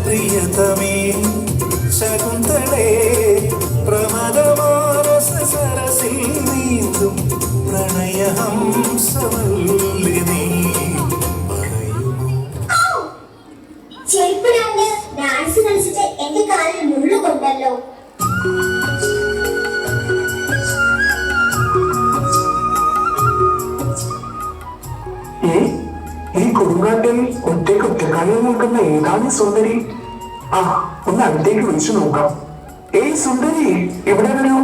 പ്രിയതമേ ശകുന്തളേ പ്രമദമാനസ സരസിൽ നീന്തും പ്രണയഹംസമല്ലിനീ ചെരുപ്പിടാണ്ട് dance കളിച്ചിട്ട് എന്റെ കാലിൽ മുള്ളുകൊണ്ടല്ലോ. ഈ കൊടുങ്കാട്ടിൽ ഒറ്റക്കാലിൽ നിൽക്കുന്ന ഏതാണ് സുന്ദരി? ആ, ഒന്ന് അടുത്തേക്ക് വിളിച്ചു നോക്കാം. ഏയ് സുന്ദരി, ഇവിടെ വരൂ.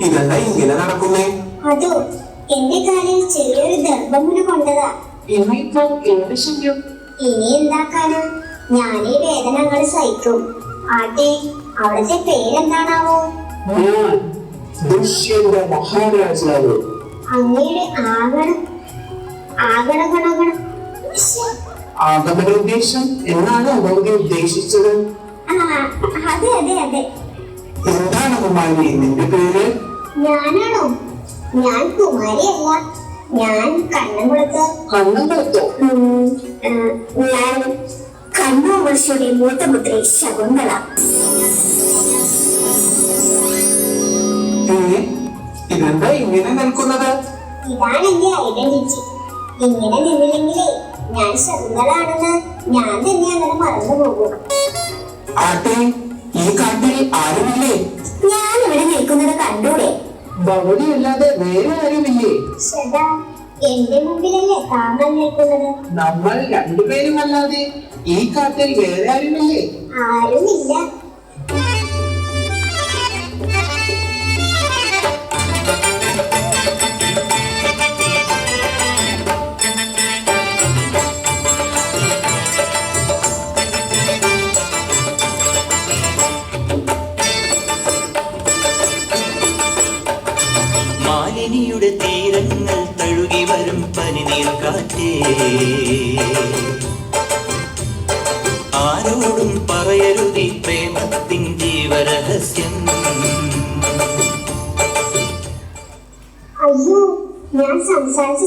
ഇതെന്താ ഇങ്ങനെ നടക്കുന്നേ? അതോ എന്റെ കാലിൽ ചെറിയൊരു ഗർഭമുന കൊണ്ടതാ. ഇനിയിപ്പോ എന്ത് ചെയ്യും? ഇനി എന്താക്കാനാ, ഞാനീ വേദനകൾ സഹിക്കും. ആട്ടെ, അവിടത്തെ പേരെന്താണാവോ? ഞാൻ ദുഷ്യന്റെ മഹാരാജാവ്. അങ്ങയുടെ ആഗമന ഉദ്ദേശം എന്നാണ് അവധി ഉദ്ദേശിച്ചത്. അതെ അതെ അതെ. എന്താണ് കുമാരി നിന്റെ പേര്? ഞാനാണോ? ഞാൻ കുമാരിയല്ല, ഞാൻ കണ്ണംകുളത്ത്. കണ്ണംകുളത്തോ? ഞാൻ കണ്ണൂർവശിയുടെ മൂത്തപുത്രി ശകുന്തള. ഇതെന്താ ഇങ്ങനെ നിൽക്കുന്നത്? ഇതാണ് എന്റെ ഐഡന്റിറ്റി. ഇങ്ങനെ നിന്നില്ലെങ്കിലേ ഞാൻ ശകുന്തളാണെന്ന് ഞാൻ തന്നെ അങ്ങനെ മറന്നു പോകും. ആട്ടെ, ഈ കാട്ടിൽ ആരുമില്ലേ? ഞാൻ ഇവിടെ നിൽക്കുന്നത് കണ്ടൂടെ? ഭവതിയല്ലാതെ വേറെ ആരുമില്ലേ? ചേട്ടാ, എന്റെ മുമ്പിലല്ലേ താങ്കൾ നിൽക്കുന്നത്? നമ്മൾ രണ്ടുപേരും അല്ലാതെ ഈ കാട്ടിൽ വേറെ ആരുമില്ലേ? ആരുമില്ല. മാലിനിയുടെ തീരങ്ങൾ തഴുകി വരും പനിനീർ കാറ്റേ, ആരോടും പറയരുതി പ്രേമത്തിൻ ജീവരഹസ്യം. അയ്യോ, ഞാൻ സംസാരിച്ച്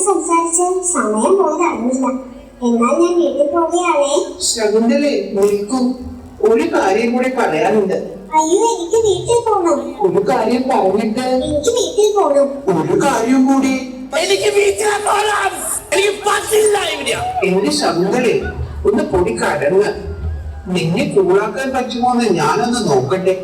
സമയം പോയത് അറിഞ്ഞില്ല. എന്നാൽ ഞാൻ വീട്ടിൽ പോവുകയാണേ. ശകുന്തളെ, നിൽക്കൂ, ഒരു കാര്യം കൂടി പറയാനുണ്ട്. അയ്യോ, എനിക്ക് വീട്ടിൽ പോകണം. ഒരു കാര്യം പറഞ്ഞിട്ട് എനിക്ക് വീട്ടിൽ പോകണം. ഒരു കാര്യം കൂടി. എനിക്ക് വീട്ടിൽ പോകണം. എനിക്ക് പറ്റില്ല. എന്റെ ശകുന്തളെ, ഒന്ന് പൊടി കടന്ന് നിന്നെ കൂളാക്കാൻ പറ്റുമോ എന്ന് ഞാനൊന്ന് നോക്കട്ടെ.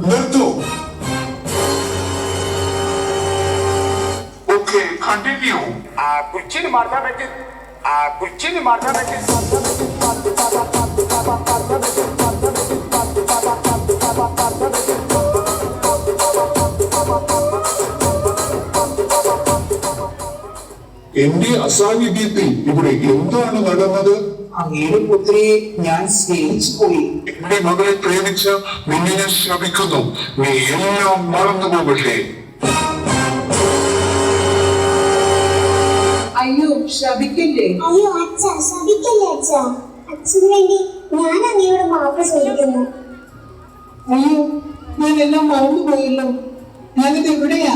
നിർത്തൂ. Okay, continue. കുച്ചിന് മാറ്റാൻ പറ്റി. കുച്ചിന് മാറ്റാൻ പറ്റി. എന്റെ അസാന്നിധ്യത്തിൽ ഇവിടെ എന്താണ് നടന്നത്? അങ്ങയുടെ പുത്രിയെ ഞാൻ സ്നേഹിച്ചു പോയി. എന്റെ മകളെ പ്രേമിച്ച് നിന്നെ ഞാൻ ശപിക്കുന്നു. നീ എല്ലാം മറന്നു പോകട്ടെ. അയ്യോ, ശപിക്കല്ലേ. അയ്യോ അച്ഛ, ശപിക്കല്ലേ അച്ഛ. അച്ഛന് വേണ്ടി ഞാൻ അങ്ങയോട് മാപ്പ് ചോദിക്കുന്നു. അയ്യോ, ഞാൻ എല്ലാം മറന്നുപോയല്ലോ. ഞാനിത് എവിടെയാ?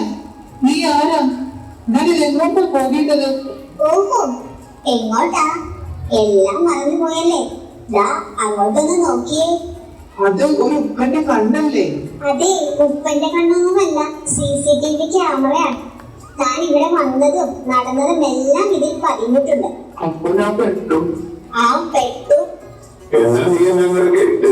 നീ ആരാ? ഞാനിത് എങ്ങോട്ടാ പോകേണ്ടത്? ഓഹോ, എങ്ങോട്ടാ? എല്ലാം മറന്നു പോയല്ലേ? ദാ അങ്ങോട്ടൊന്ന് നോക്കിയേ. അത് ഒരു ഉപ്പന്റെ കണ്ണല്ലേ? അതെ, ഉപ്പന്റെ കണ്ണൊന്നുമല്ല, CCTV ക്യാമറയാണ്. താൻ ഇവിടെ വന്നതും നടന്നതും എല്ലാം ഇതിൽ പതിഞ്ഞിട്ടുണ്ട്. അപ്പോൾ ഞാൻ പെട്ടു. ആ, പെട്ടു. എന്നാ നീ ഞങ്ങൾ കേട്ട്